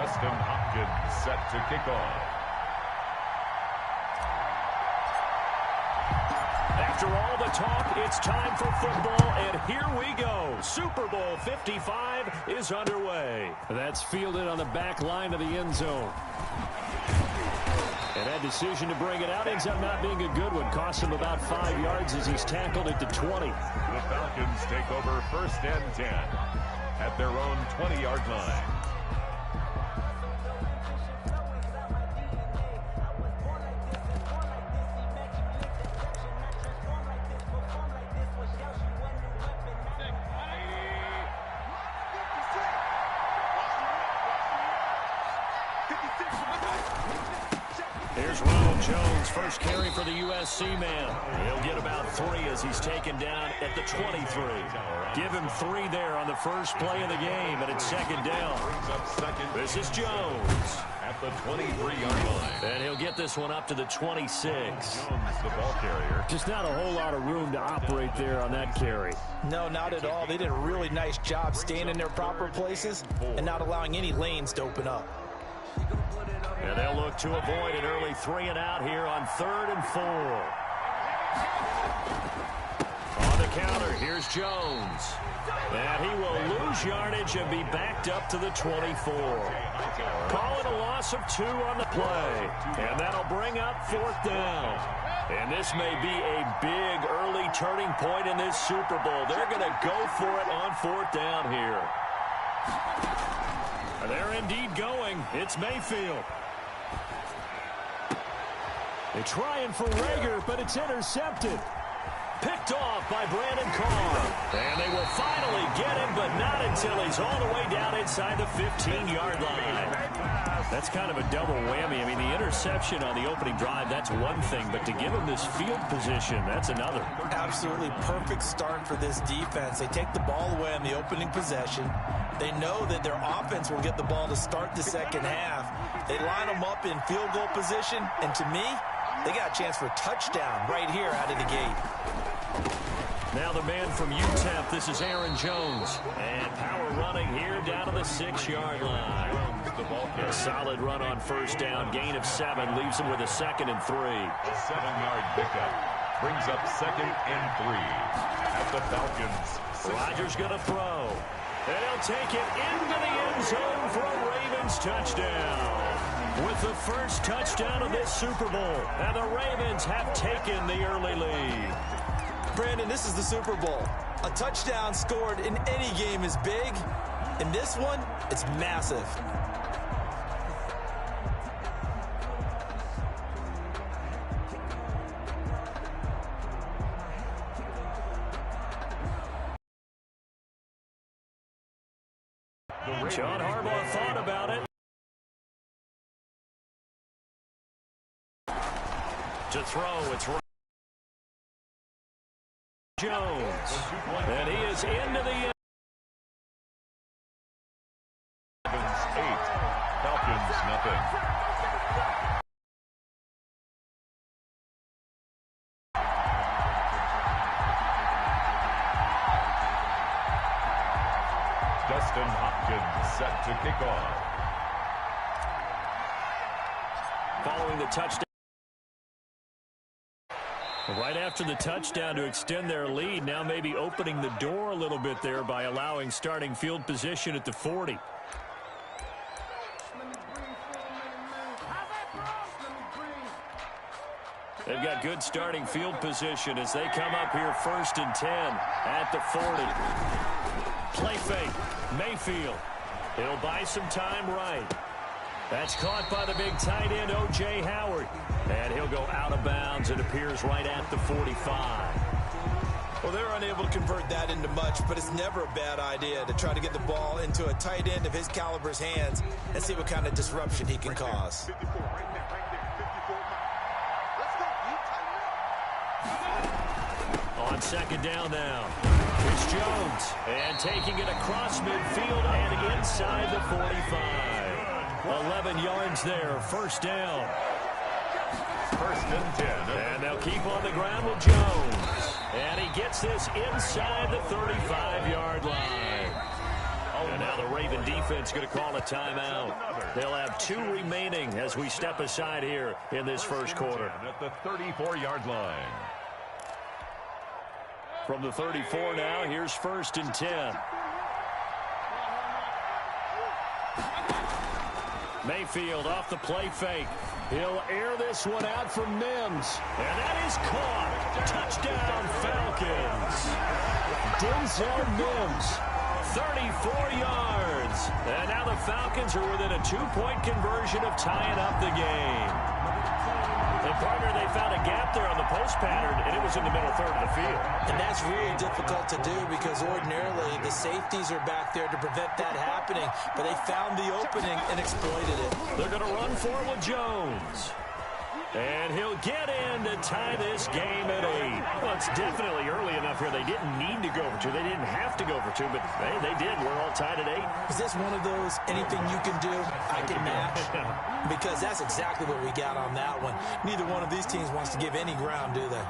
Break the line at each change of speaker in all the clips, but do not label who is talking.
Dustin Hopkins set to kick off.
After all the talk, it's time for football, and here we go. Super Bowl 55 is underway. That's fielded on the back line of the end zone. And that decision to bring it out ends up not being a good one. Costs him about 5 yards as he's tackled at the 20.
The Falcons take over 1st and 10 at their own 20-yard line.
Here's Ronald Jones, first carry for the USC man. He'll get about 3 as he's taken down at the 23. Give him 3 there on the first play of the game, and it's 2nd down. This is Jones
at the 23-yard line.
And he'll get this one up to the 26.
Jones, the ball carrier.
Just not a whole lot of room to operate there on that carry.
No, not at all. They did a really nice job staying in their proper places and not allowing any lanes to open up.
And they'll look to avoid an early 3 and out here on 3rd and 4. On the counter, here's Jones. And he will lose yardage and be backed up to the 24. Calling a loss of 2 on the play. And that'll bring up 4th down. And this may be a big early turning point in this Super Bowl. They're going to go for it on 4th down here. They're indeed going. It's Mayfield. They're trying for Rager, but it's intercepted. Picked off by Brandon Carr. And they will finally get him, but not until he's all the way down inside the 15-yard line. That's kind of a double whammy. I mean, the interception on the opening drive, that's one thing, but to give him this field position, that's another.
Absolutely perfect start for this defense. They take the ball away on the opening possession. They know that their offense will get the ball to start the second half. They line them up in field goal position, and to me, they got a chance for a touchdown right here out of the gate.
Now the man from UTEP, this is Aaron Jones. And power running here down to the 6-yard line. A solid run on 1st down, gain of 7, leaves him with a 2nd and 3.
A 7-yard pickup brings up 2nd and 3 at the Falcons.
Rodgers going to throw. And he'll take it into the end zone for a Ravens touchdown. With the first touchdown of this Super Bowl. And the Ravens have taken the early lead.
Brandon, this is the Super Bowl. A touchdown scored in any game is big. In this one, it's massive.
John Harbaugh thought about it. To throw, it's right. Jones. And he is into the end.
Ravens 8, Falcons nothing. Dustin Hopkins set to kick off.
Following the touchdown. Right after the touchdown to extend their lead, now maybe opening the door a little bit there by allowing starting field position at the 40. They've got good starting field position as they come up here 1st and 10 at the 40. Play fake. Mayfield. He'll buy some time right. That's caught by the big tight end, O.J. Howard. And he'll go out of bounds. It appears right at the 45.
Well, they're unable to convert that into much, but it's never a bad idea to try to get the ball into a tight end of his caliber's hands and see what kind of disruption he can cause.
On 2nd down now. It's Jones. And taking it across midfield and inside the 45. 11 yards there, 1st down.
1st and 10.
And they'll keep on the ground with Jones. And he gets this inside the 35-yard line. And Now the Raven defense going to call a timeout. They'll have 2 remaining as we step aside here in this first quarter.
At the 34-yard line.
From the 34 now, here's 1st and 10. Mayfield off the play fake. He'll air this one out for Mims. And that is caught. Touchdown, Falcons. Denzel Mims, 34 yards. And now the Falcons are within a 2-point conversion of tying up the game. And partner, they found a gap there on the post pattern, and it was in the middle third of the field.
And that's really difficult to do because ordinarily the safeties are back there to prevent that happening, but they found the opening and exploited it.
They're going to run for it with Jones. And he'll get in to tie this game at 8. Well, it's definitely early enough here. They didn't need to go for 2. They didn't have to go for 2, but hey, they did. We're all tied at 8.
Is this one of those anything you can do, I can match? Because that's exactly what we got on that one. Neither one of these teams wants to give any ground, do they?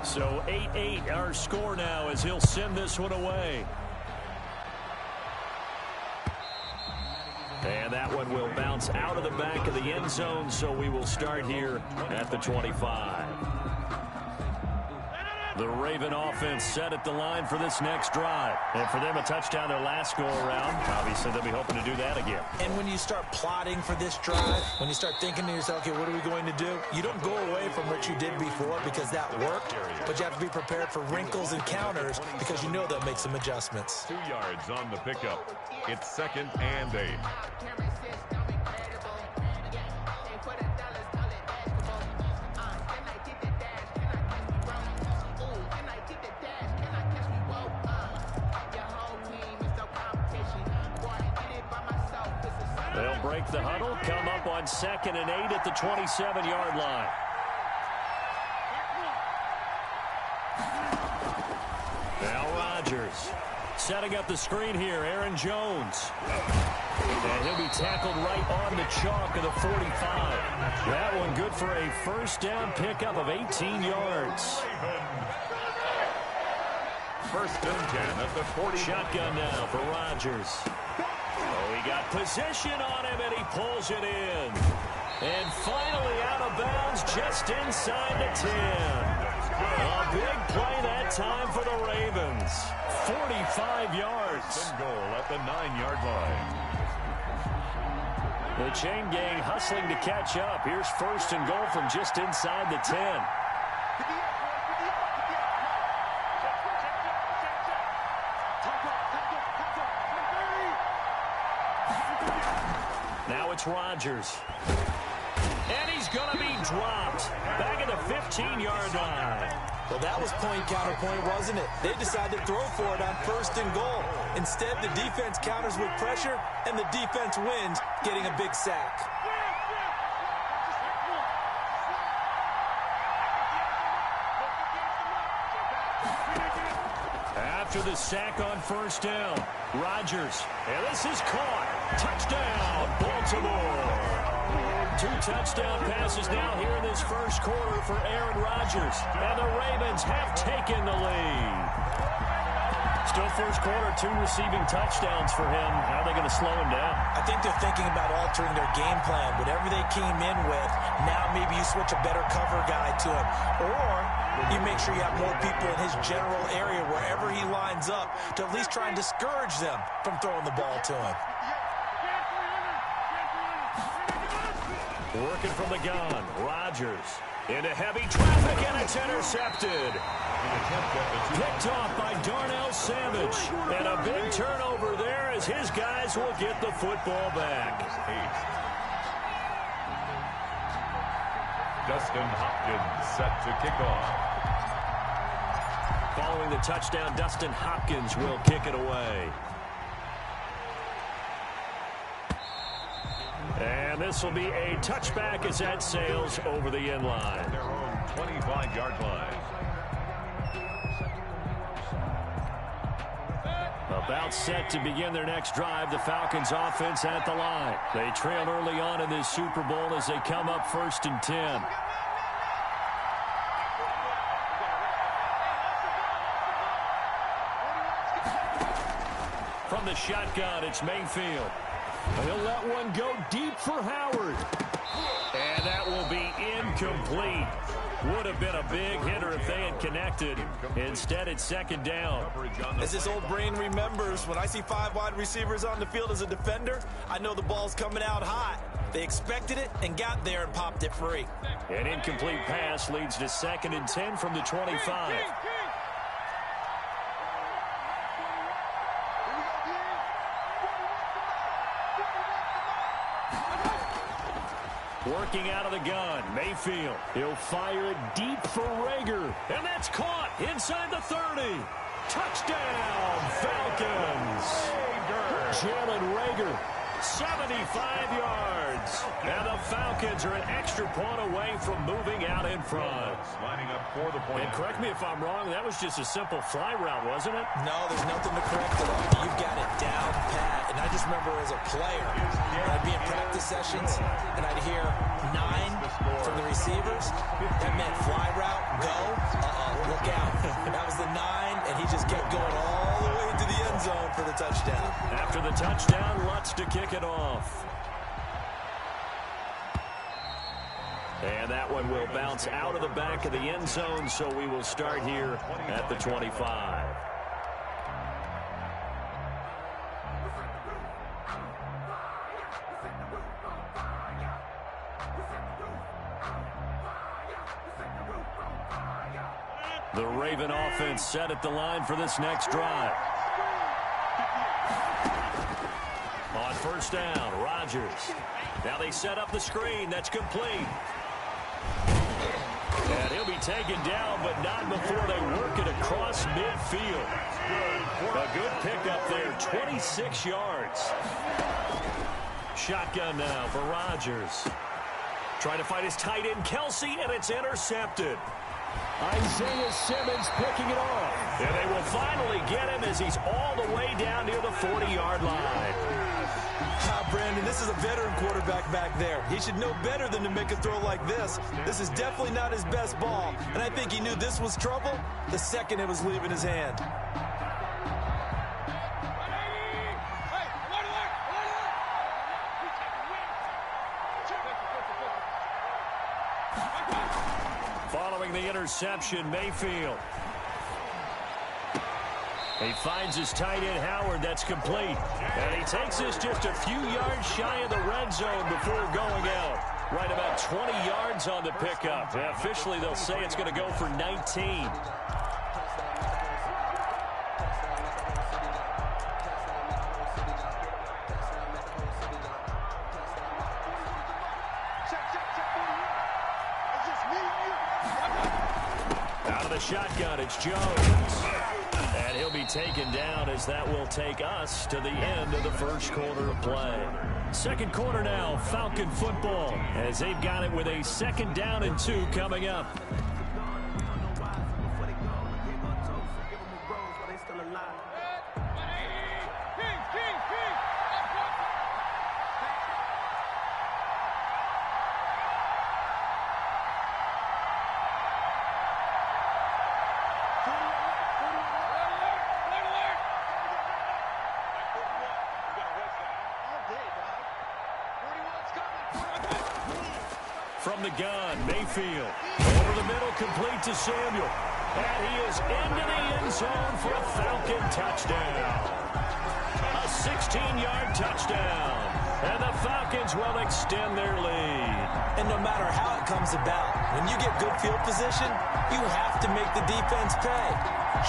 So 8-8 our score now as he'll send this one away. And that one will bounce out of the back of the end zone, so we will start here at the 25. The Raven offense set at the line for this next drive. And for them, a touchdown their last go-around. Obviously, they'll be hoping to do that again.
And when you start plotting for this drive, when you start thinking to yourself, okay, what are we going to do? You don't go away from what you did before because that worked, but you have to be prepared for wrinkles and counters because you know they'll make some adjustments.
2 yards on the pickup. It's 2nd and 8.
They'll break the huddle, come up on 2nd and 8 at the 27-yard line. Now Rodgers setting up the screen here. Aaron Jones. And he'll be tackled right on the chalk of the 45. That one good for a first down pickup of 18 yards.
1st and 10 at the 40.
Shotgun now for Rodgers. Oh, he got position on him, and he pulls it in. And finally out of bounds just inside the 10. A big play that time for the Ravens. 45 yards.
Goal at the 9-yard line.
The chain gang hustling to catch up. Here's 1st and goal from just inside the 10. Now it's Rodgers. And he's going to be dropped back at the 15-yard line.
Well, that was point counterpoint, wasn't it? They decided to throw for it on 1st and goal. Instead, the defense counters with pressure, and the defense wins, getting a big sack.
After the sack on 1st down, Rodgers. And this is caught. Touchdown, Baltimore. 2 touchdown passes now here in this first quarter for Aaron Rodgers. And the Ravens have taken the lead. Still first quarter, 2 receiving touchdowns for him. How are they going to slow him down?
I think they're thinking about altering their game plan. Whatever they came in with, now maybe you switch a better cover guy to him. Or you make sure you have more people in his general area wherever he lines up to at least try and discourage them from throwing the ball to him.
Working from the gun, Rodgers into heavy traffic, and it's intercepted. Picked off by Darnell Savage. And a big turnover there as his guys will get the football back.
Dustin Hopkins set to kick off.
Following the touchdown, Dustin Hopkins will kick it away. And this will be a touchback as that sails over the end line.
Their own 25-yard line.
About set to begin their next drive, the Falcons offense at the line. They trailed early on in this Super Bowl as they come up 1st and 10. From the shotgun, it's Mayfield.
He'll let one go deep for Howard.
And that will be incomplete. Would have been a big hitter if they had connected. Instead, it's second down.
As his old brain remembers, when I see 5 wide receivers on the field as a defender, I know the ball's coming out hot. They expected it and got there and popped it free.
An incomplete pass leads to 2nd and 10 from the 25. Working out of the gun, Mayfield.
He'll fire it deep for Rager.
And that's caught inside the 30. Touchdown, Falcons.
Jalen Rager.
75 yards. And the Falcons are an extra point away from moving out in front.
Lining up for the point.
And correct me if I'm wrong, that was just a simple fly route, wasn't it?
No, there's nothing to correct it on. You've got it down pat. And I just remember as a player, I'd be in practice sessions, and I'd hear 9 from the receivers. That meant fly route, go, look out. That was the 9, and he just kept going all the way to the end zone for the touchdown.
After the touchdown, Lutz to kick it off. And that one will bounce out of the back of the end zone, so we will start here at the 25. The Raven offense set at the line for this next drive. On first down, Rodgers. Now they set up the screen. That's complete. And he'll be taken down, but not before they work it across midfield. A good pickup there, 26 yards. Shotgun now for Rodgers. Trying to find his tight end, Kelsey, and it's intercepted.
Isaiah Simmons picking it off.
And they will finally get him as he's all the way down near the 40-yard line.
Brandon, this is a veteran quarterback back there. He should know better than to make a throw like this. This is definitely not his best ball. And I think he knew this was trouble the second it was leaving his hand.
Following the interception, Mayfield. He finds his tight end, Howard. That's complete. And he takes this just a few yards shy of the red zone before going out. Right about 20 yards on the pickup. And officially, they'll say it's going to go for 19. Out of the shotgun, it's Jones. And he'll be taken down as that will take us to the end of the first quarter of play. Second quarter now, Falcon football, as they've got it with a 2nd down and 2 coming up. From the gun, Mayfield. Over the middle, complete to Samuel. And he is into the end zone for a Falcon touchdown. A 16-yard touchdown. And the Falcons will extend their lead.
And no matter how it comes about, when you get good field position, you have to make the defense pay.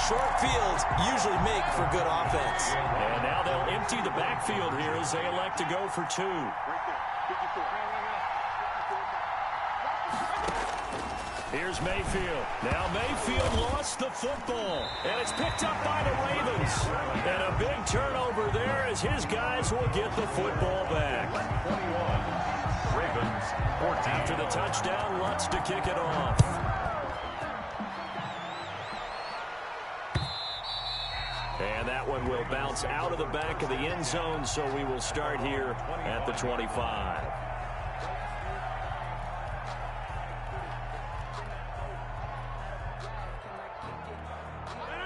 Short fields usually make for good offense.
And now they'll empty the backfield here as they elect to go for 2. Here's Mayfield. Now Mayfield lost the football. And it's picked up by the Ravens. And a big turnover there as his guys will get the football back.
21. Ravens 14.
After the touchdown, Lutz to kick it off. And that one will bounce out of the back of the end zone, so we will start here at the 25.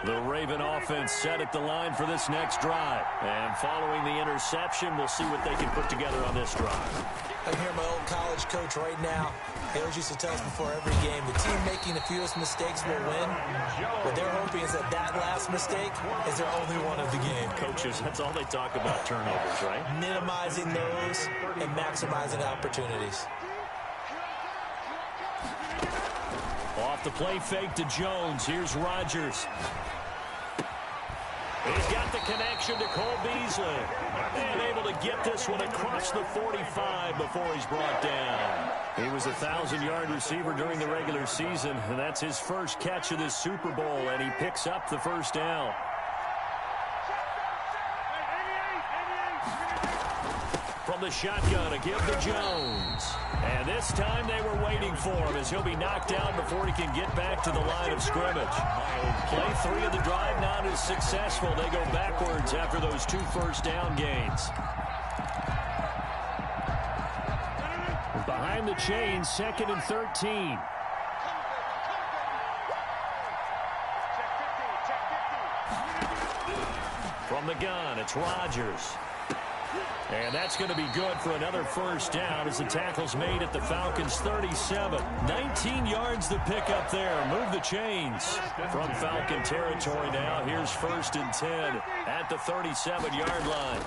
The Raven offense set at the line for this next drive. And following the interception, we'll see what they can put together on this drive.
I hear my old college coach right now. He always used to tell us before every game, the team making the fewest mistakes will win. What they're hoping is that last mistake is their only one of the game.
Coaches, that's all they talk about, turnovers, right?
Minimizing those and maximizing opportunities.
Off the play fake to Jones. Here's Rodgers. He's got the connection to Cole Beasley. And able to get this one across the 45 before he's brought down. He was a 1,000-yard receiver during the regular season, and that's his first catch of this Super Bowl, and he picks up the first down. From the shotgun, a give to Jones. And this time they were waiting for him as he'll be knocked down before he can get back to the line of scrimmage. Play 3 of the drive not as successful. They go backwards after those 2 first-down gains. Behind the chains, 2nd and 13. From the gun, it's Rodgers. And that's going to be good for another first down as the tackle's made at the Falcons' 37. 19 yards to pick up there. Move the chains. From Falcon territory now, here's 1st and 10 at the 37-yard line.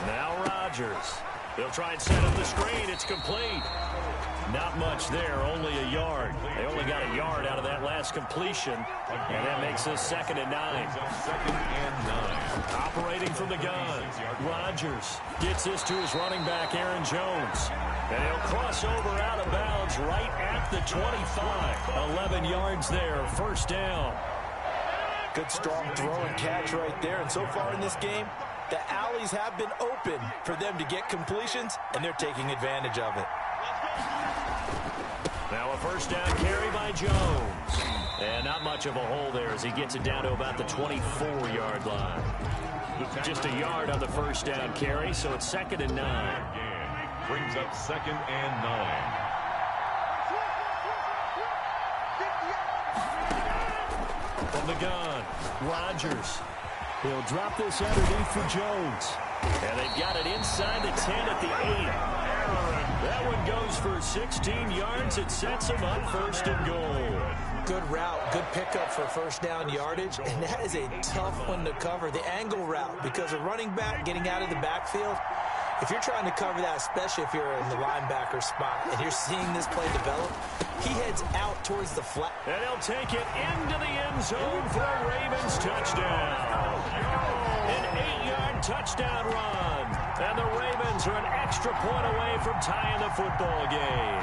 Now Rodgers. They'll try and set up the screen. It's complete. Not much there, only a yard. They only got a yard out of that last completion, and that makes this 2nd and 9. Operating from the gun, Rodgers gets this to his running back, Aaron Jones. And he'll cross over out of bounds right at the 25. 11 yards there, first down.
Good strong throw and catch right there. And so far in this game, the alleys have been open for them to get completions, and they're taking advantage of it.
Now a first down carry by Jones. And not much of a hole there as he gets it down to about the 24-yard line. Just a yard on the first down carry, so it's 2nd and 9.
Brings up 2nd and 9.
From the gun, Rodgers. He'll drop this underneath for Jones. And they've got it inside the 10 at the 8. That one goes for 16 yards. It sets him up 1st and goal.
Good route, good pickup for first down yardage, and that is a tough one to cover, the angle route, because a running back getting out of the backfield, if you're trying to cover that, especially if you're in the linebacker spot, and you're seeing this play develop, he heads out towards the flat.
And he'll take it into the end zone for a Ravens touchdown. An 8-yard touchdown run. And the Ravens are an extra point away from tying the football game.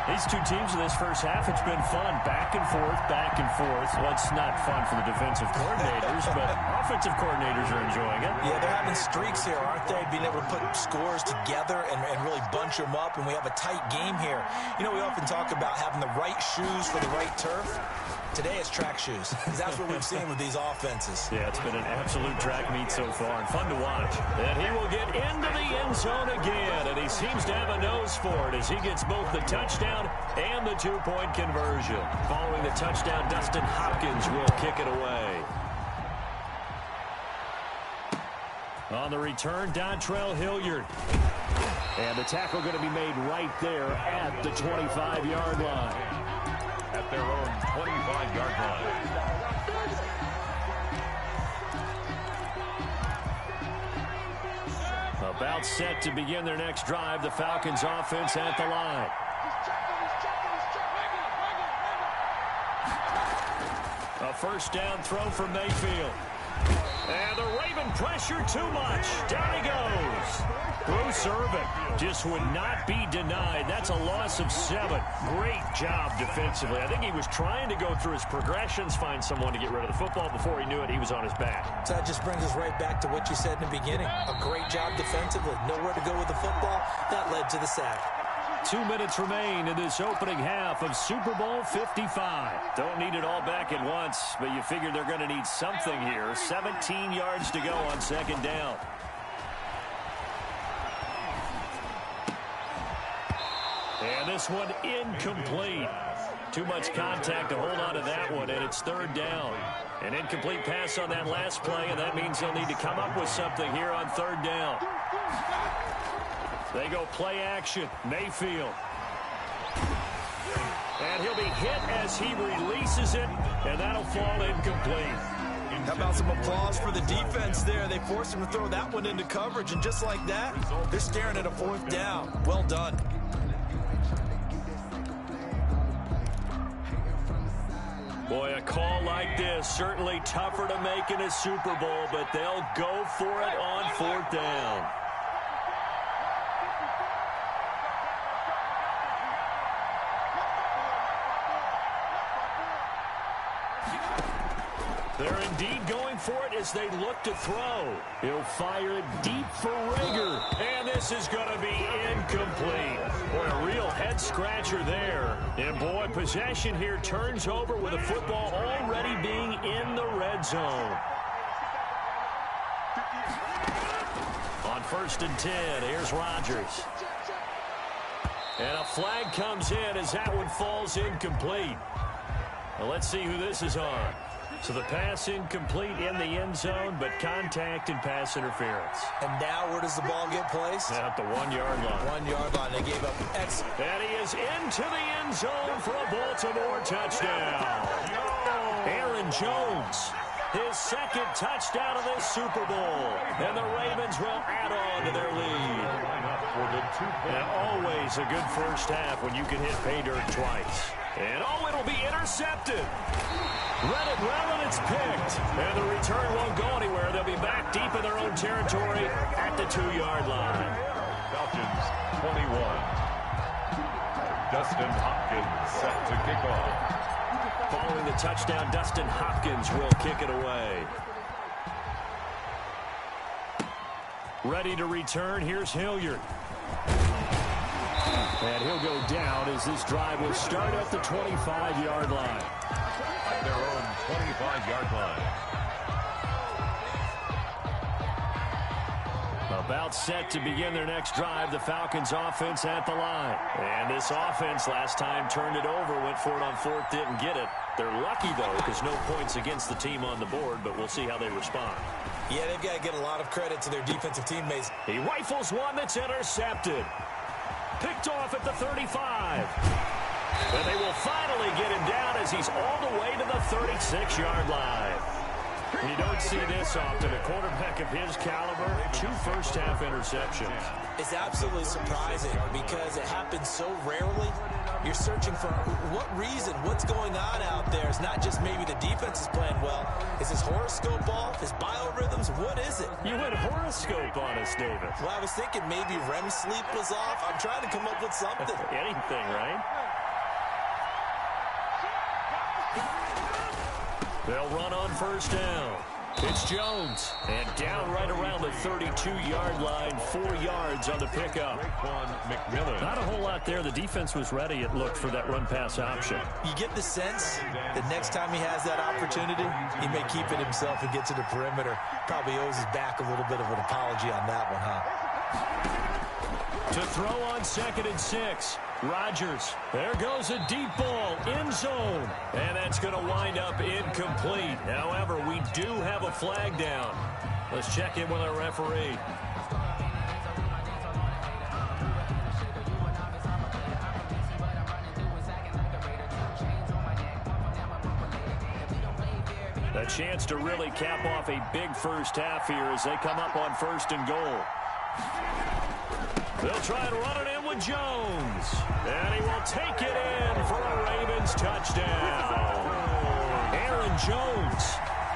These two teams in this first half, it's been fun. Back and forth, back and forth. Well, it's not fun for the defensive coordinators, but offensive coordinators are enjoying it.
Yeah, they're having streaks here, aren't they? Being able to put scores together and really bunch them up, and we have a tight game here. You know, we often talk about having the right shoes for the right turf. Today it's track shoes, because that's what we've seen with these offenses.
Yeah, it's been an absolute track meet so far, and fun to watch. And he will get into the end zone again, and he seems to have a nose for it as he gets both the touchdown and the 2-point conversion. Following the touchdown, Dustin Hopkins will kick it away. On the return, Dontrell Hilliard. And the tackle going to be made right there at the 25-yard line.
At their own 25-yard line.
About set to begin their next drive, the Falcons offense at the line. A first down throw for Mayfield. And the Raven pressure too much. Down he goes. Bruce Irvin just would not be denied. That's a loss of 7. Great job defensively. I think he was trying to go through his progressions, find someone to get rid of the football. Before he knew it, he was on his back.
So that just brings us right back to what you said in the beginning. A great job defensively. Nowhere to go with the football. That led to the sack.
2 minutes remain in this opening half of Super Bowl 55. Don't need it all back at once, but you figure they're going to need something here. 17 yards to go on second down. And this one incomplete. too much contact to hold on to that one, and it's third down. An incomplete pass on that last play, and that means they'll need to come up with something here on third down. They go play action. Mayfield. And he'll be hit as he releases it, and that'll fall incomplete.
How about some applause for the defense there? They forced him to throw that one into coverage, and just like that, they're staring at a fourth down. Well done.
Boy, a call like this, certainly tougher to make in a Super Bowl, but they'll go for it on fourth down. They're indeed going for it as they look to throw. He'll fire it deep for Rager. And this is going to be incomplete. Boy, a real head-scratcher there. And, boy, possession here turns over with the football already being in the red zone. On 1st and 10, here's Rodgers. And a flag comes in as that one falls incomplete. Now let's see who this is on. So the pass incomplete in the end zone, but contact and pass interference.
And now where does the ball get placed?
At the 1 yard line.
1 yard line. They gave up X.
And he is into the end zone for a Baltimore touchdown. Aaron Jones, his second touchdown of this Super Bowl. And the Ravens will add on to their lead. And always a good first half when you can hit pay dirt twice. And it'll be intercepted. Read it well, and it's picked. And the return won't go anywhere. They'll be back deep in their own territory at the 2 yard line.
Falcons 21. Dustin Hopkins set to kick off.
Following the touchdown, Dustin Hopkins will kick it away. Ready to return, here's Hilliard. And he'll go down as this drive will start at the 25 yard line.
At their own 25 yard line.
About set to begin their next drive, the Falcons offense at the line. And this offense last time turned it over, went for it on fourth, didn't get it. They're lucky, though, because no points against the team on the board, but we'll see how they respond.
Yeah, they've got to get a lot of credit to their defensive teammates.
He rifles one that's intercepted. Picked off at the 35. And they will finally get him down as he's all the way to the 36 yard line. You don't see this often. A quarterback of his caliber, 2 first-half interceptions.
It's absolutely surprising because it happens so rarely. You're searching for what reason, what's going on out there. It's not just maybe the defense is playing well. Is his horoscope off? His biorhythms? What is it?
You went horoscope on us, David.
Well, I was thinking maybe REM sleep was off. I'm trying to come up with something.
Anything, right? They'll run on first down. It's Jones. And down right around the 32-yard line, 4 yards on the pickup. Not a whole lot there. The defense was ready, it looked, for that run-pass option.
You get the sense that next time he has that opportunity, he may keep it himself and get to the perimeter. Probably owes his back a little bit of an apology on that one, huh?
To throw on 2nd and 6. Rodgers. There goes a deep ball, end zone. And that's going to wind up incomplete. However, we do have a flag down. Let's check in with our referee. A chance to really cap off a big first half here as they come up on 1st and goal. They'll try and run it in with Jones. And he will take it in for a Ravens touchdown. Aaron Jones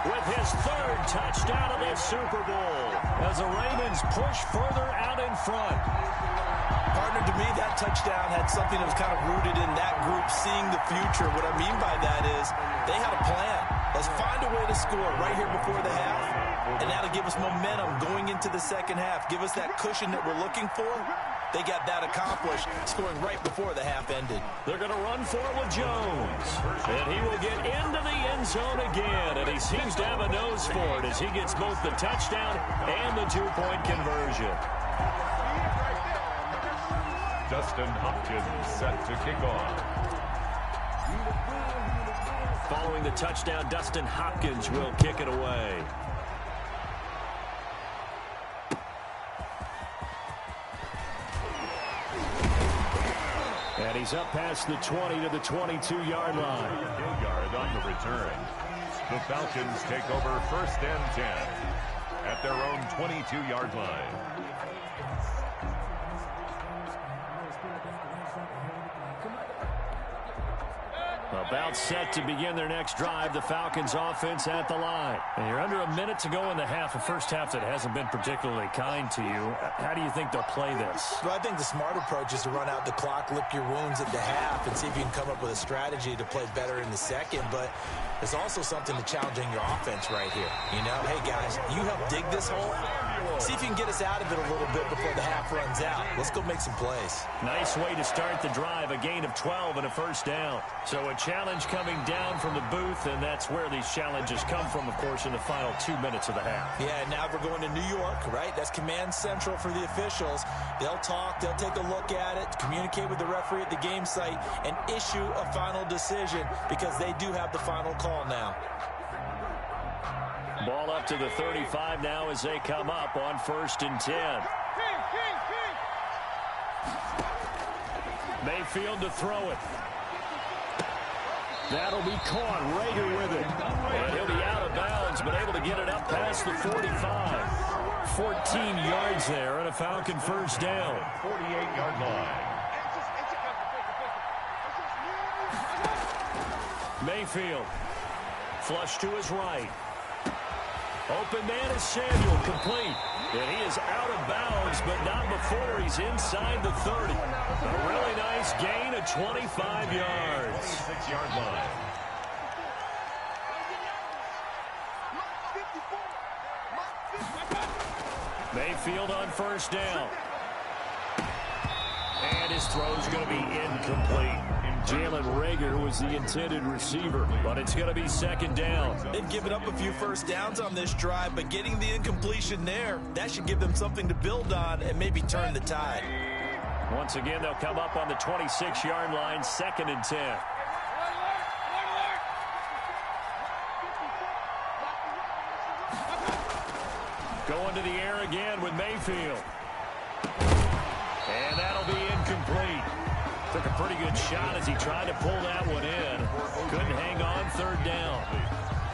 with his 3rd touchdown of this Super Bowl as the Ravens push further out in front.
Partner, to me, that touchdown had something that was kind of rooted in that group seeing the future. What I mean by that is they had a plan. Let's find a way to score right here before the half. And that'll give us momentum going into the second half. Give us that cushion that we're looking for. They got that accomplished, scoring right before the half ended.
They're going to run for it with Jones. And he will get into the end zone again. And he seems to have a nose for it as he gets both the touchdown and the 2-point conversion.
Dustin Hopkins set to kick off.
Following the touchdown, Dustin Hopkins will kick it away. And he's up past the 20 to the 22-yard line.
Hilliard on the return. The Falcons take over 1st and 10 at their own 22-yard line.
About set to begin their next drive, the Falcons offense at the line. And you're under a minute to go in the half, a first half that hasn't been particularly kind to you. How do you think they'll play this?
Well, I think the smart approach is to run out the clock, lick your wounds at the half, and see if you can come up with a strategy to play better in the second. But there's also something to challenging your offense right here. You know, hey, guys, you help dig this hole. See if you can get us out of it a little bit before the half runs out. Let's go make some plays.
Nice way to start the drive, a gain of 12 and a first down. So a challenge coming down from the booth, and that's where these challenges come from, of course, in the final 2 minutes of the half.
Yeah, now we're going to New York, right? That's command central for the officials. They'll talk, they'll take a look at it, communicate with the referee at the game site, and issue a final decision because they do have the final call now.
Ball up to the 35 now as they come up on 1st and 10. Mayfield to throw it. That'll be caught. Rager with it. And he'll be out of bounds, but able to get it up past the 45. 14 yards there and a Falcon first down.
48-yard line.
Mayfield. Flush to his right. Open man is Samuel, complete. And he is out of bounds, but not before he's inside the 30. A really nice gain of 25 yards.
26-yard line.
Mayfield on first down. And his throw's going to be incomplete. Jalen Rager was the intended receiver, but it's going to be 2nd down.
They've given up a few first downs on this drive, but getting the incompletion there, that should give them something to build on and maybe turn the tide.
Once again, they'll come up on the 26-yard line, 2nd and 10. Going to the air again with Mayfield. And that'll be incomplete. Took a pretty good shot as he tried to pull that one in. Couldn't hang on 3rd down.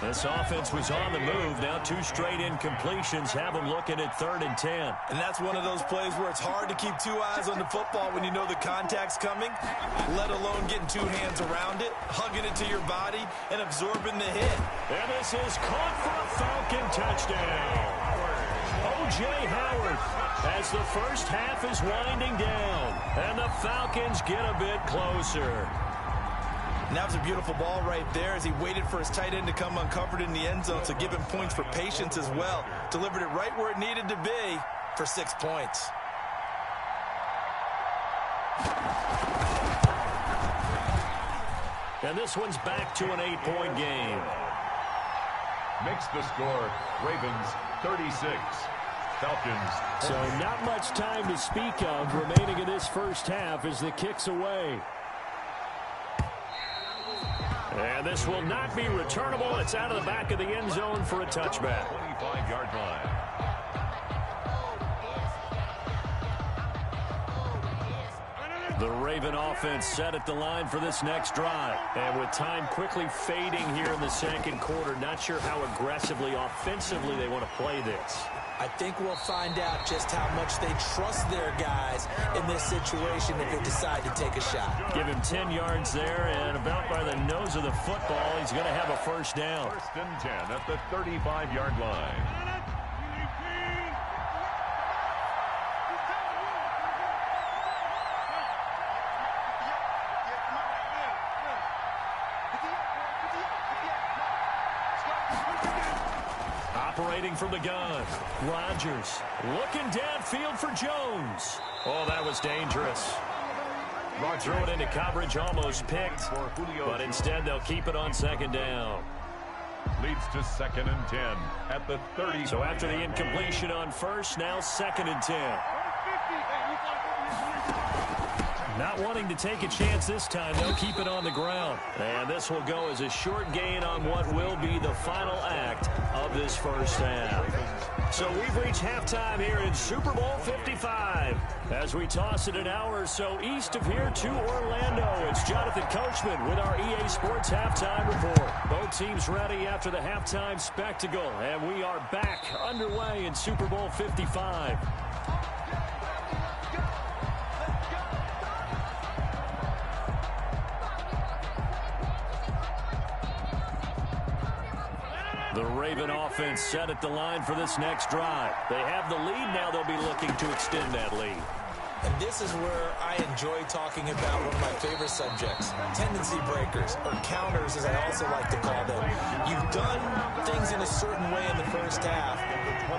This offense was on the move. Now 2 straight incompletions have them looking at 3rd and 10.
And that's one of those plays where it's hard to keep 2 eyes on the football when you know the contact's coming, let alone getting 2 hands around it, hugging it to your body, and absorbing the hit.
And this is caught for a Falcon touchdown. O.J. Howard as the first half is winding down. And the Falcons get a bit closer.
And that was a beautiful ball right there as he waited for his tight end to come uncovered in the end zone, so give him points for patience as well. Delivered it right where it needed to be for 6 points.
And this one's back to an 8-point game.
Makes the score, Ravens 36. Falcons.
So not much time to speak of remaining in this first half as the kick's away.
And this will not be returnable. It's out of the back of the end zone for a touchback.
25-yard line.
The Raven offense set at the line for this next drive. And with time quickly fading here in the 2nd quarter, not sure how aggressively, offensively they want to play this.
I think we'll find out just how much they trust their guys in this situation if they decide to take a shot.
Give him 10 yards there, and about by the nose of the football, he's going to have a first down.
1st and 10 at the 35-yard line.
Operating from the gun, Rodgers looking downfield for Jones. Oh, that was dangerous. Threw it into coverage, almost picked, but instead they'll keep it on 2nd down.
Leads to 2nd and 10 at the 30.
So after the incompletion on 1st, now 2nd and 10. Not wanting to take a chance this time, they'll keep it on the ground. And this will go as a short gain on what will be the final act of this first half. So we've reached halftime here in Super Bowl 55. As we toss it an hour or so east of here to Orlando, it's Jonathan Coachman with our EA Sports Halftime Report. Both teams ready after the halftime spectacle, and we are back underway in Super Bowl 55. The Raven offense set at the line for this next drive. They have the lead. Now they'll be looking to extend that lead.
And this is where I enjoy talking about one of my favorite subjects, tendency breakers, or counters as I also like to call them. You've done things in a certain way in the first half,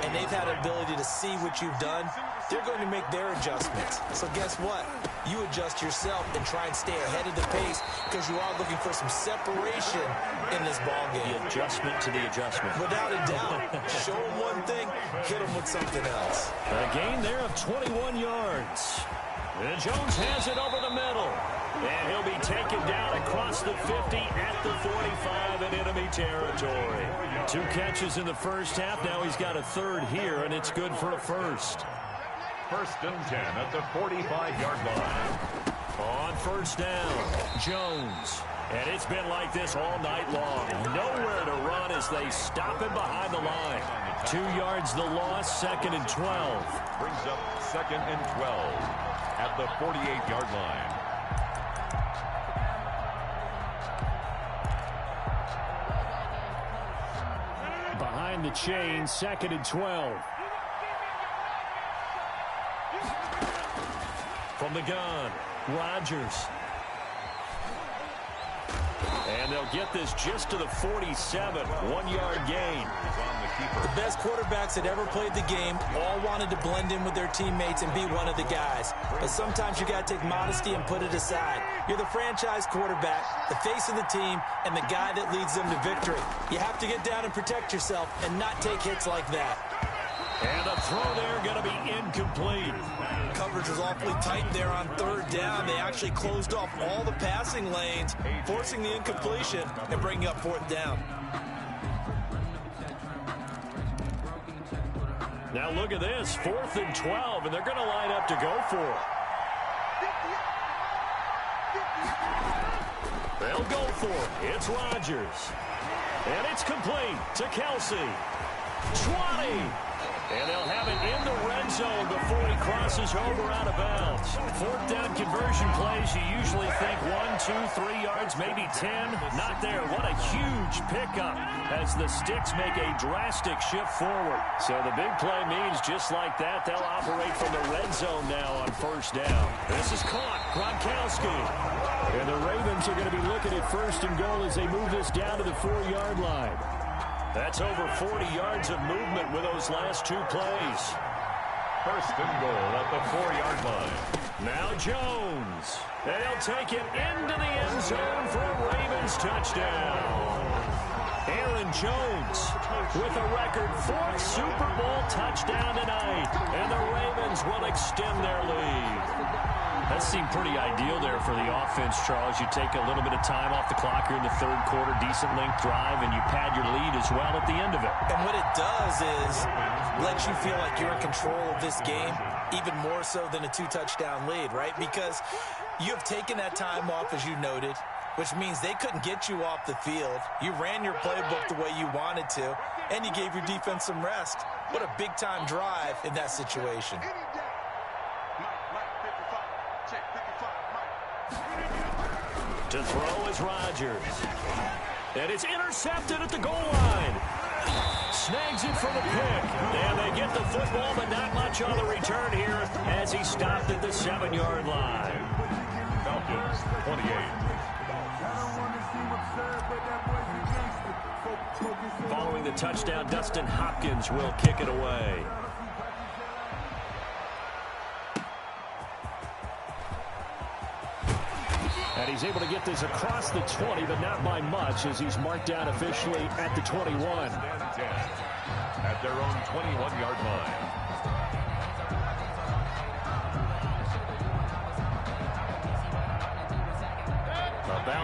and they've had an ability to see what you've done. They're going to make their adjustments. So guess what? You adjust yourself and try and stay ahead of the pace because you are looking for some separation in this ball game.
The adjustment to the adjustment.
Without a doubt. Show them one thing, hit them with something else.
A gain there of 21 yards. And Jones has it over the middle. And he'll be taken down across the 50 at the 45 in enemy territory. 2 catches in the first half. Now he's got a third here, and it's good for a first.
First and 10 at the 45-yard line.
On first down, Jones. And it's been like this all night long. Nowhere to run as they stop him behind the line. 2 yards the loss, 2nd and 12.
Brings up 2nd and 12 at the 48-yard line.
Behind the chain, 2nd and 12.
From the gun, Rodgers. And they'll get this just to the 47, 1-yard gain.
The best quarterbacks that ever played the game all wanted to blend in with their teammates and be one of the guys. But sometimes you got to take modesty and put it aside. You're the franchise quarterback, the face of the team, and the guy that leads them to victory. You have to get down and protect yourself and not take hits like that.
And the throw there going to be incomplete.
Coverage was awfully tight there on third down. They actually closed off all the passing lanes, forcing the incompletion and bringing up fourth down.
Now look at this, 4th and 12, and they're going to line up to go for it. They'll go for it. It's Rodgers. And it's complete to Kelsey. 20. And they'll have it in the red zone before he crosses over out of bounds. 4th down conversion plays, you usually think 1, 2, 3 yards, maybe 10. Not there. What a huge pickup as the Sticks make a drastic shift forward. So the big play means just like that, they'll operate from the red zone now on first down. This is caught. Gronkowski.
And the Ravens are going to be looking at 1st and goal as they move this down to the 4-yard line.
That's over 40 yards of movement with those last 2 plays.
First and goal at the 4-yard line.
Now Jones. They'll take it into the end zone for a Ravens touchdown. Aaron Jones with a record 4th Super Bowl touchdown tonight. And the Ravens will extend their lead. That seemed pretty ideal there for the offense, Charles. You take a little bit of time off the clock here in the 3rd quarter, decent length drive, and you pad your lead as well at the end of it.
And what it does is let you feel like you're in control of this game, even more so than a 2-touchdown lead, right? Because you have taken that time off, as you noted, which means they couldn't get you off the field. You ran your playbook the way you wanted to, and you gave your defense some rest. What a big-time drive in that situation.
To throw is Rodgers. And it's intercepted at the goal line. Snags it for the pick. And they get the football, but not much on the return here as he stopped at the 7-yard line.
Falcons, 28.
Following the touchdown, Dustin Hopkins will kick it away. And he's able to get this across the 20, but not by much as he's marked down officially at the 21.
At their own 21-yard line.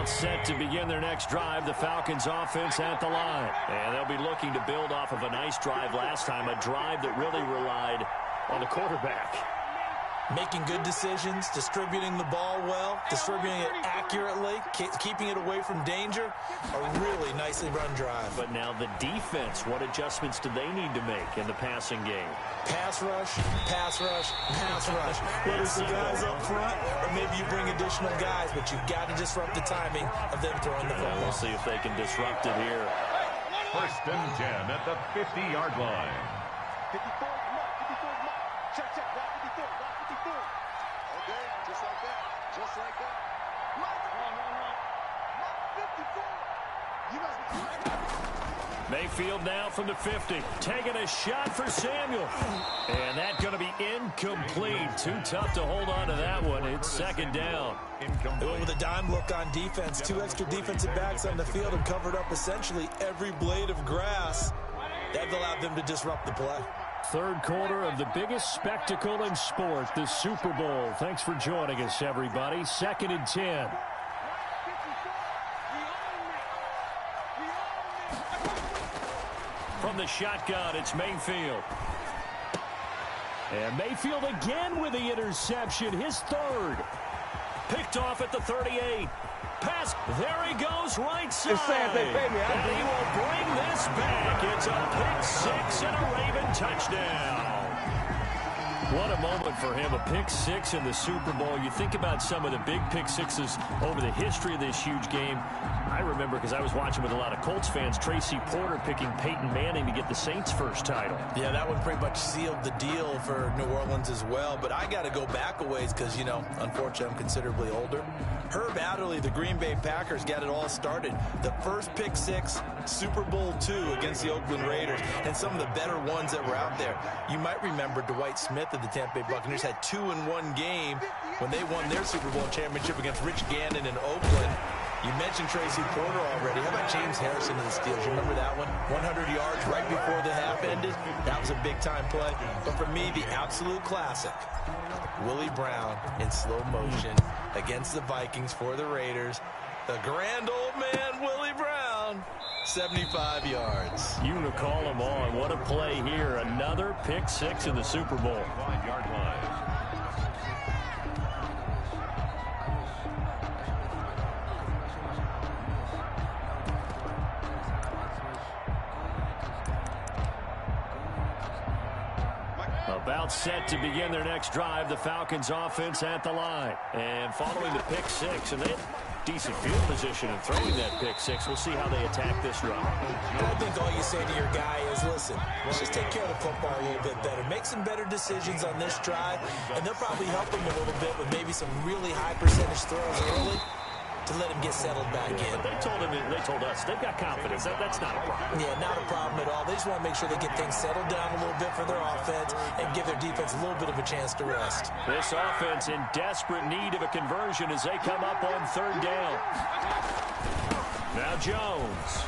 About set to begin their next drive, the Falcons offense at the line. And they'll be looking to build off of a nice drive last time, a drive that really relied on the quarterback.
Making good decisions, distributing the ball well, distributing it accurately, keeping it away from danger. A really nicely run drive.
But now the defense, what adjustments do they need to make in the passing game?
Pass rush, pass rush, pass rush. Whether it's the guys up front or maybe you bring additional guys, but you've got to disrupt the timing of them throwing the football.
We'll see if they can disrupt it here.
First and 10 at the 50-yard line.
54, check, block 54, block 54. Okay, just like that, just like that. Mark 54. You must be
Mayfield now from the 50, taking a shot for Samuel. And that's going to be incomplete. Too tough to hold on to that one. It's second down.
With a dime look on defense, 2 extra defensive backs on the field and covered up essentially every blade of grass. That allowed them to disrupt the play.
Third quarter of the biggest spectacle in sport, the Super Bowl. Thanks for joining us, everybody. Second and 10. From the shotgun, it's Mayfield. And Mayfield again with the interception, his third. Picked off at the 38. Pass, there he goes, right side. And he will bring this back. It's a pick 6 and a Raven touchdown. What a moment for him, a pick 6 in the Super Bowl. You think about some of the big pick 6s over the history of this huge game. I remember, because I was watching with a lot of Colts fans, Tracy Porter picking Peyton Manning to get the Saints' first title.
Yeah, that one pretty much sealed the deal for New Orleans as well. But I got to go back a ways because, you know, unfortunately, I'm considerably older. Herb Adderley, the Green Bay Packers, got it all started. The first pick 6, Super Bowl II against the Oakland Raiders, and some of the better ones that were out there. You might remember Dwight Smith of the Tampa Bay Buccaneers had 2-in-1 game when they won their Super Bowl championship against Rich Gannon in Oakland. You mentioned Tracy Porter already. How about James Harrison of the Steelers? You remember that one? 100 yards right before the half ended. That was a big-time play. But for me, the absolute classic, Willie Brown in slow motion against the Vikings for the Raiders. The grand old man, Willie Brown, 75 yards.
You recall them all. What a play here. Another pick 6 in the Super Bowl.
5-yard line.
About set to begin their next drive, the Falcons offense at the line. And following the pick 6, and they had decent field position in throwing that pick 6. We'll see how they attack this run.
I think all you say to your guy is, listen, let's just take care of the football a little bit better. Make some better decisions on this drive, and they'll probably help him a little bit with maybe some really high percentage throws early to let him get settled back in.
But they told us they've got confidence. That's not a problem.
Yeah, not a problem at all. They just want to make sure they get things settled down a little bit for their offense and give their defense a little bit of a chance to rest.
This offense in desperate need of a conversion as they come up on third down. Now Jones.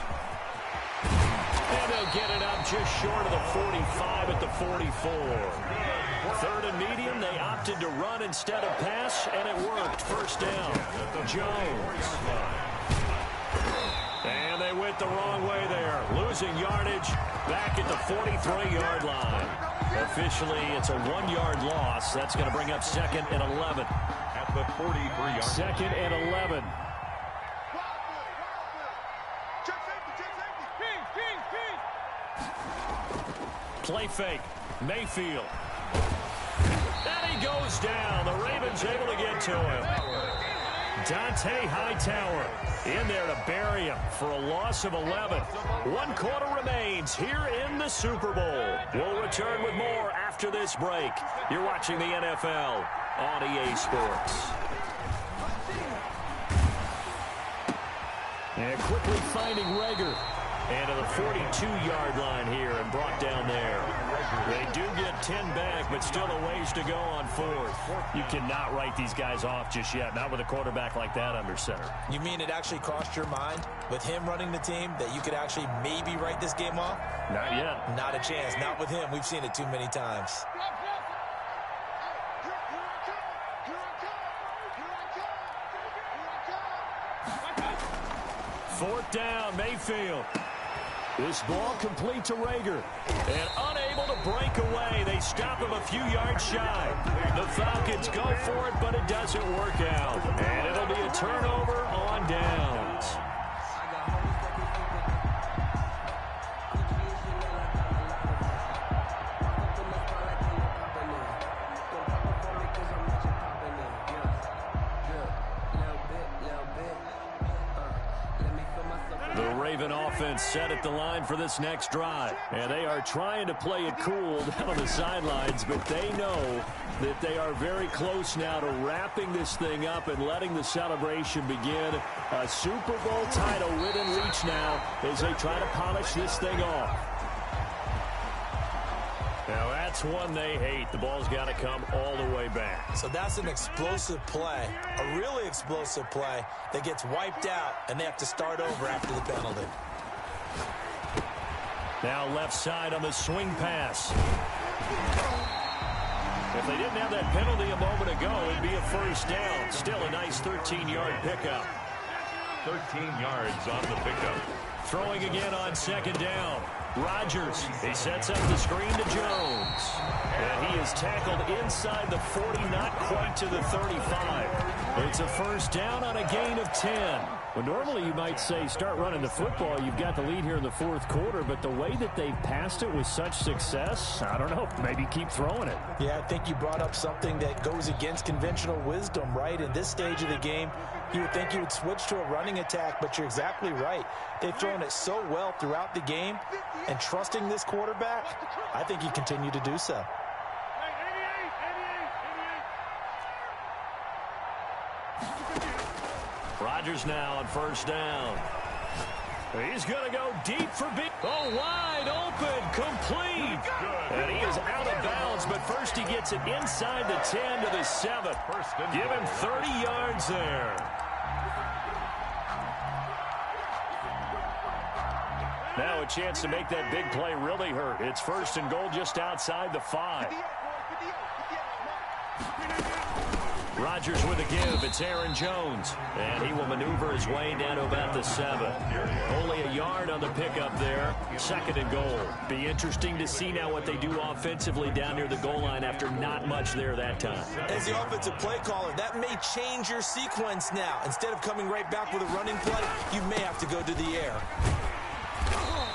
And they'll get it up just short of the 45 at the 44. Third and medium, they opted to run instead of pass, and it worked. First down, Jones. And they went the wrong way there, losing yardage back at the 43-yard line. Officially, it's a 1-yard loss. That's going to bring up second and 11.
At the 43-yard.
Second and 11. Play fake, Mayfield. And he goes down. The Ravens able to get to him. Dante Hightower in there to bury him for a loss of 11. 1 quarter remains here in the Super Bowl. We'll return with more after this break. You're watching the NFL on EA Sports. And quickly finding Rager. And to the 42-yard line here and brought down there. They do get 10 back, but still a ways to go on fourth. You cannot write these guys off just yet, not with a quarterback like that under center.
You mean it actually crossed your mind with him running the team that you could actually maybe write this game off?
Not yet.
Not a chance. Not with him. We've seen it too many times.
Fourth down, Mayfield. This ball complete to Rager. And unable to break away. They stop him a few yards shy. The Falcons go for it, but it doesn't work out. And it'll be a turnover on downs. The Raven offense set at the line for this next drive. And they are trying to play it cool down on the sidelines, but they know that they are very close now to wrapping this thing up and letting the celebration begin. A Super Bowl title within reach now as they try to polish this thing off. Now that's one they hate. The ball's got to come all the way back.
So that's an explosive play, a really explosive play that gets wiped out, and they have to start over after the penalty.
Now left side on the swing pass. If they didn't have that penalty a moment ago, it'd be a first down. Still a nice 13-yard pickup.
13 yards on the pickup.
Throwing again on second down. Rodgers, he sets up the screen to Jones. And he is tackled inside the 40, not quite to the 35. It's a first down on a gain of 10. Well, normally you might say start running the football. You've got the lead here in the fourth quarter, but the way that they've passed it with such success, I don't know, maybe keep throwing it.
Yeah, I think you brought up something that goes against conventional wisdom, right? In this stage of the game, you would think you would switch to a running attack, but you're exactly right. They've thrown it so well throughout the game, and trusting this quarterback, I think you continue to do so.
Rodgers now on first down. He's going to go deep for big. Oh, wide open, complete. And he is out of bounds, but first he gets it inside the 10 to the 7. Give him 30 yards there. Now a chance to make that big play really hurt. It's first and goal just outside the 5. Rodgers with a give. It's Aaron Jones. And he will maneuver his way down to about the 7. Only a yard on the pickup there. Second and goal. Be interesting to see now what they do offensively down near the goal line after not much there that time.
As the offensive play caller, that may change your sequence now. Instead of coming right back with a running play, you may have to go to the air.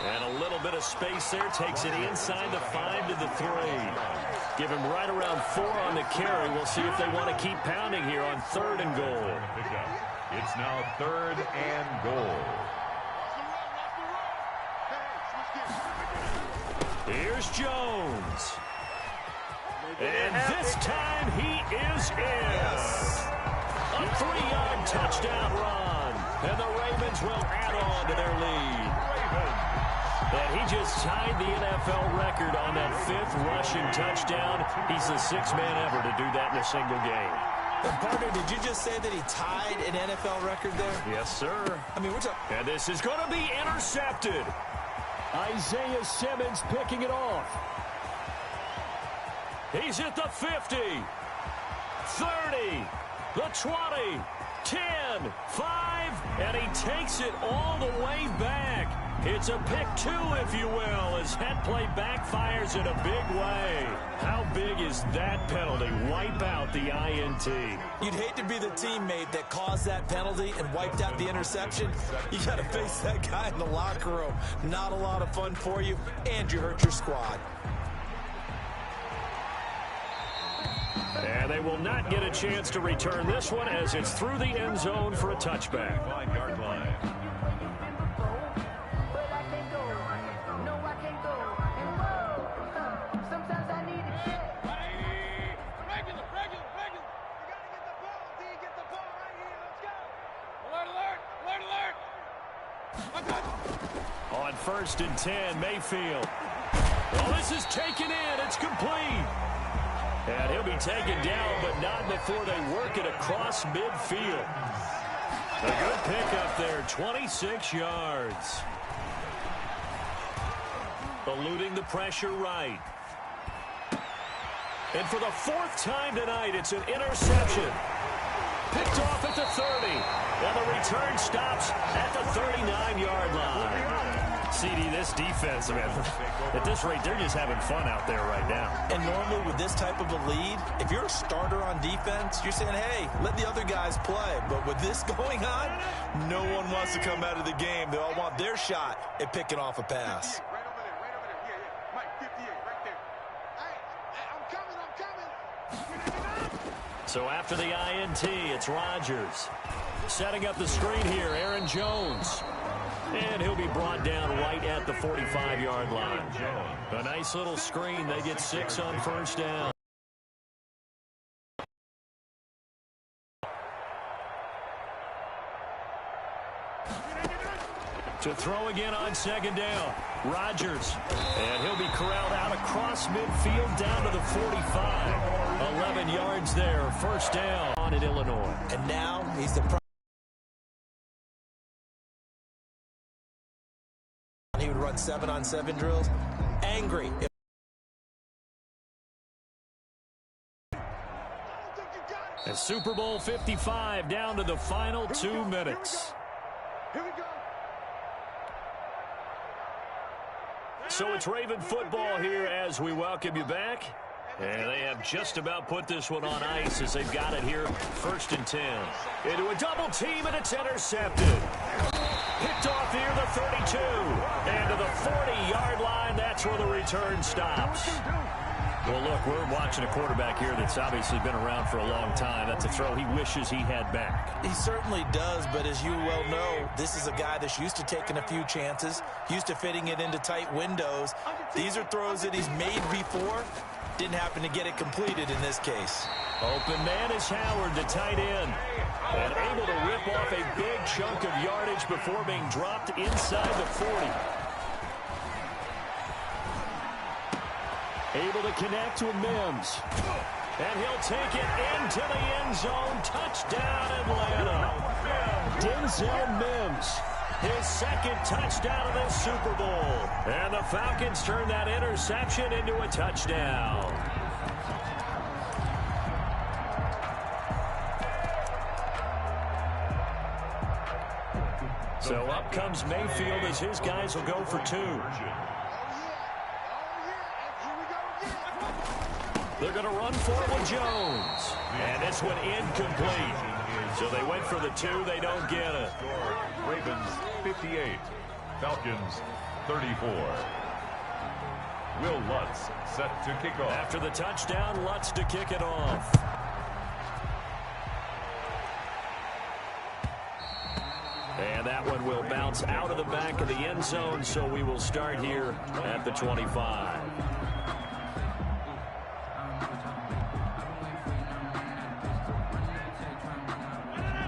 And a little bit of space there. Takes it inside the 5 to the 3. Give him right around 4 on the carry. We'll see if they want to keep pounding here on third and goal.
It's now third and goal.
Here's Jones. And this time he is in. A 3-yard touchdown run. And the Ravens will add on to their lead. And he just tied the NFL record on that 5th rushing touchdown. He's the 6th man ever to do that in a single game.
And partner, did you just say that he tied an NFL record there?
Yes, sir.
I mean, what's up?
And this is going to be intercepted. Isaiah Simmons picking it off. He's at the 50, 30, the 20, 10, 5, and he takes it all the way back. It's a pick 2, if you will, as that play backfires in a big way. How big is that penalty? Wipe out the INT.
You'd hate to be the teammate that caused that penalty and wiped out the interception. You got to face that guy in the locker room. Not a lot of fun for you, and you hurt your squad.
And they will not get a chance to return this one as it's through the end zone for a touchback.
5-yard line.
On first and 10, Mayfield. Well, this is taken in. It's complete. And he'll be taken down, but not before they work it across midfield. A good pickup there, 26 yards. Eluding the pressure right. And for the 4th time tonight, it's an interception.
Picked off at the 30. And the return stops at the 39-yard line. CD, this defense, man, at this rate, they're just having fun out there right now.
And normally with this type of a lead, if you're a starter on defense, you're saying, hey, let the other guys play. But with this going on, no one wants to come out of the game. They all want their shot at picking off a pass.
Right over there, right over there. Yeah. Mike, 58, right there. Hey, I'm coming.
So after the INT, it's Rodgers. Setting up the screen here, Aaron Jones. And he'll be brought down right at the 45-yard line. A nice little screen. They get 6 on first down. To throw again on second down. Rodgers. And he'll be corralled out across midfield down to the 45. 11 yards there. First down on at Illinois.
And now he's the he would run 7-on-7 drills. Angry.
And Super Bowl 55 down to the final 2 minutes.
Here we go.
So it's Raven football here as we welcome you back. And they have just about put this one on ice as they've got it here. 1st and 10. Into a double team, and it's intercepted. Picked off here, the 32. And to the 40-yard line, that's where the return stops. Well, look, we're watching a quarterback here that's obviously been around for a long time. That's a throw he wishes he had back.
He certainly does, but as you well know, this is a guy that's used to taking a few chances, used to fitting it into tight windows. These are throws that he's made before. Didn't happen to get it completed in this case.
Open man is Howard, the tight end. And able to rip off a big chunk of yardage before being dropped inside the 40. Able to connect with Mims. And he'll take it into the end zone. Touchdown, Atlanta. Denzel Mims. His 2nd touchdown of the Super Bowl. And the Falcons turn that interception into a touchdown. So up comes Mayfield as his guys will go for 2. They're going to run for it with Jones. And this one incomplete. So they went for the 2. They don't get it.
Ravens 58. Falcons 34. Will Lutz set to kick off.
After the touchdown, Lutz to kick it off. And that one will bounce out of the back of the end zone, so we will start here at the 25.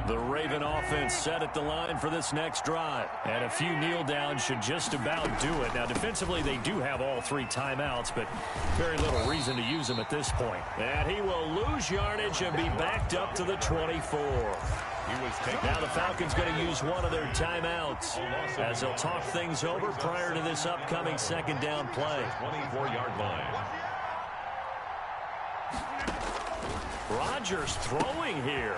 The Raven offense set at the line for this next drive. And a few kneel downs should just about do it. Now, defensively, they do have all 3 timeouts, but very little reason to use them at this point. And he will lose yardage and be backed up to the 24. Now the Falcons going to use one of their timeouts as they'll talk things over prior to this upcoming 2nd down play.
24-yard line.
Rodgers throwing here.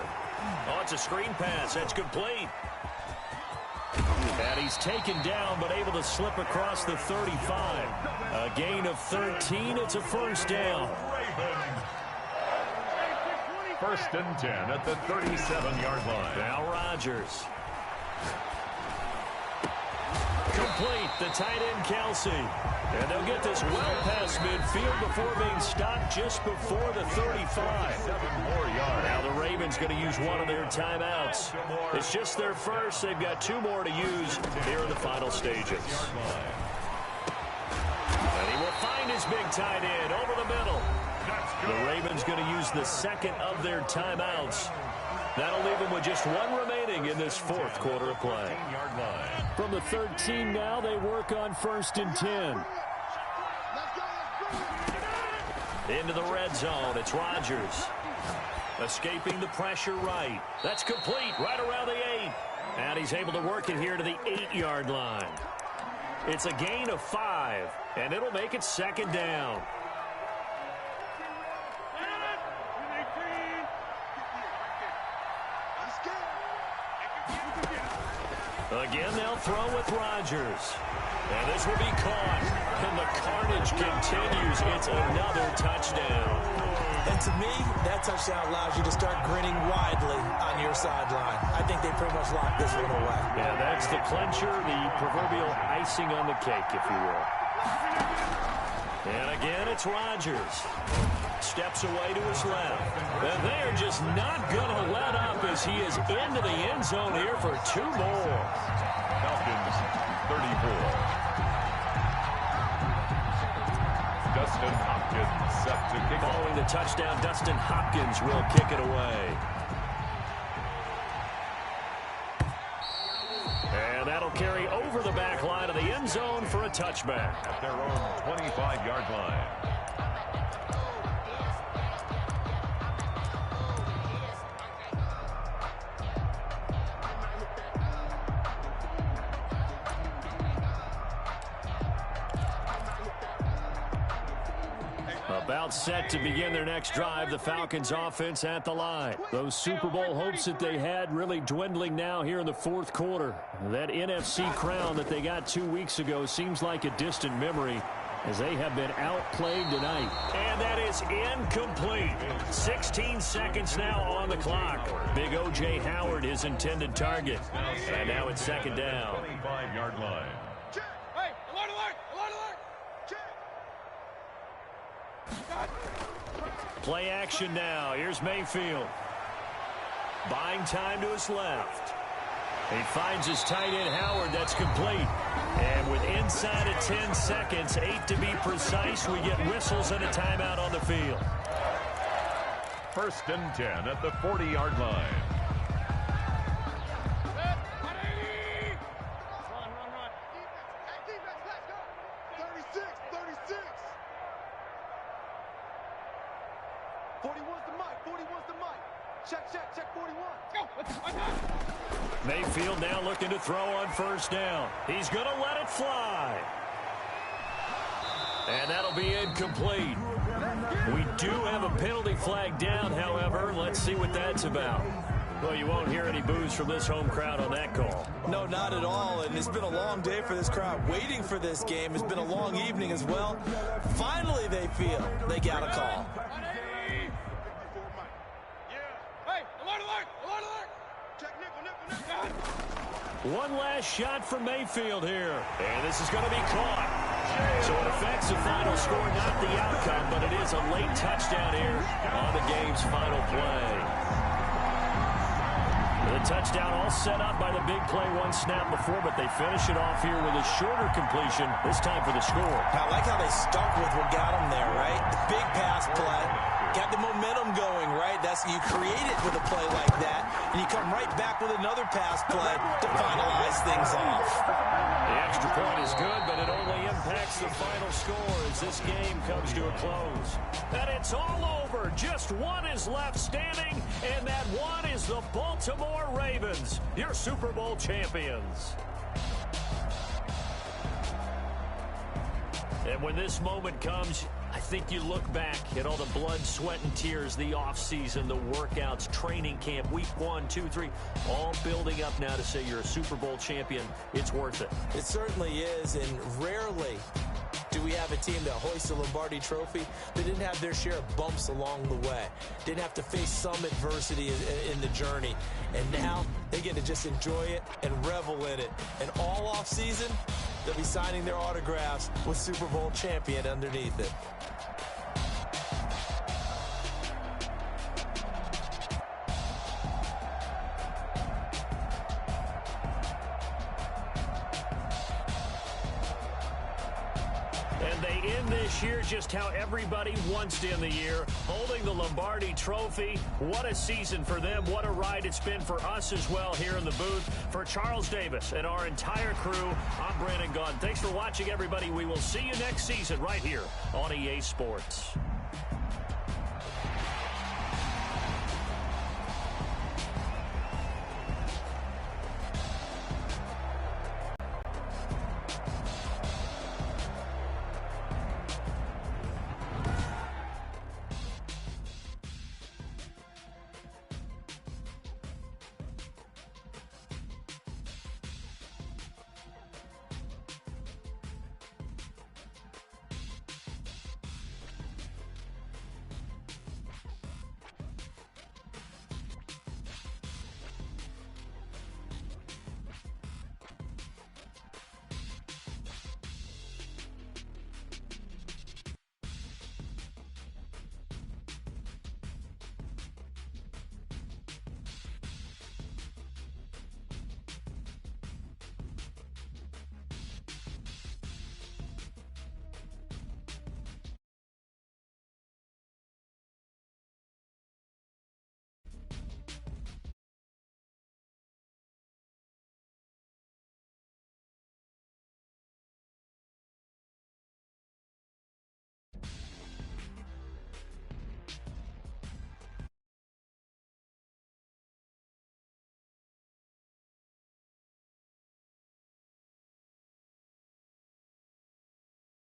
Oh, it's a screen pass. That's complete. And he's taken down, but able to slip across the 35. A gain of 13. It's a first down.
1st and 10 at the 37-yard line.
Now Rodgers. Complete. The tight end, Kelsey. And they'll get this well past midfield before being stopped just before the 35.
7 more yards.
Now the Ravens going to use one of their timeouts. It's just their first. They've got 2 more to use here in the final stages. And he will find his big tight end over the middle. The Ravens going to use the 2nd of their timeouts. That'll leave them with just 1 remaining in this 4th quarter of play. From the 13 now, they work on 1st and 10. Into the red zone, it's Rodgers. Escaping the pressure right. That's complete right around the 8. And he's able to work it here to the 8-yard line. It's a gain of 5, and it'll make it 2nd down.
Again, they'll throw with Rodgers. And this will be caught. And the carnage continues. It's another touchdown.
And to me, that touchdown allows you to start grinning widely on your sideline. I think they pretty much locked this one away.
Yeah, that's the clincher, the proverbial icing on the cake, if you will. And again, it's Rodgers. Steps away to his left. And they're just not going to let up as he is into the end zone here for 2 more.
Falcons, 34. Dustin Hopkins set to kick off.
Following the touchdown, Dustin Hopkins will kick it away. And that'll carry over the back line of the end zone for a touchback.
At their own 25-yard line.
About set to begin their next drive, the Falcons offense at the line. Those Super Bowl hopes that they had really dwindling now here in the fourth quarter. That NFC crown that they got 2 weeks ago seems like a distant memory as they have been outplayed tonight. And that is incomplete. 16 seconds now on the clock. Big O.J. Howard, his intended target. And now it's second down.
25-yard line.
Hey, alert, alert, alert, alert.
Play action now. Here's Mayfield. Buying time to his left. He finds his tight end Howard. That's complete. And with inside of 10 seconds, 8 to be precise, we get whistles and a timeout on the field.
1st and 10 at the 40-yard line.
Run. Defense, let's go. 36. 41's the mic. Check 41. Go.
Mayfield now looking to throw on 1st down. He's going to let it fly. And that'll be incomplete. We do have a penalty flag down, however. Let's see what that's about. Well, you won't hear any boos from this home crowd on that call.
No, not at all. And it's been a long day for this crowd waiting for this game. It's been a long evening as well. Finally, they feel they got a call.
One last shot from Mayfield here. And this is going to be caught. So it affects the final score, not the outcome, but it is a late touchdown here on the game's final play. The touchdown all set up by the big play one snap before, but they finish it off here with a shorter completion, this time for the score.
I like how they stuck with what got them there, right? The big pass play. Got the momentum going, right? That's you create it with a play like that, and you come right back with another pass play to finalize things off.
The extra point is good, but it only impacts the final score as this game comes to a close. And it's all over. Just one is left standing, and that one is the Baltimore Ravens, your Super Bowl champions. And when this moment comes, I think you look back at all the blood, sweat, and tears, the offseason, the workouts, training camp, week 1, 2, 3, all building up now to say you're a Super Bowl champion. It's worth it.
It certainly is, and rarely do we have a team that hoists a Lombardi trophy that didn't have their share of bumps along the way, didn't have to face some adversity in the journey, and now they get to just enjoy it and revel in it. And all offseason, they'll be signing their autographs with Super Bowl champion underneath it.
And they end this year just how everybody wants to end the year, holding the Lombardi trophy. What a season for them. What a ride it's been for us as well here in the booth. For Charles Davis and our entire crew, I'm Brandon Gaudin. Thanks for watching, everybody. We will see you next season right here on EA Sports.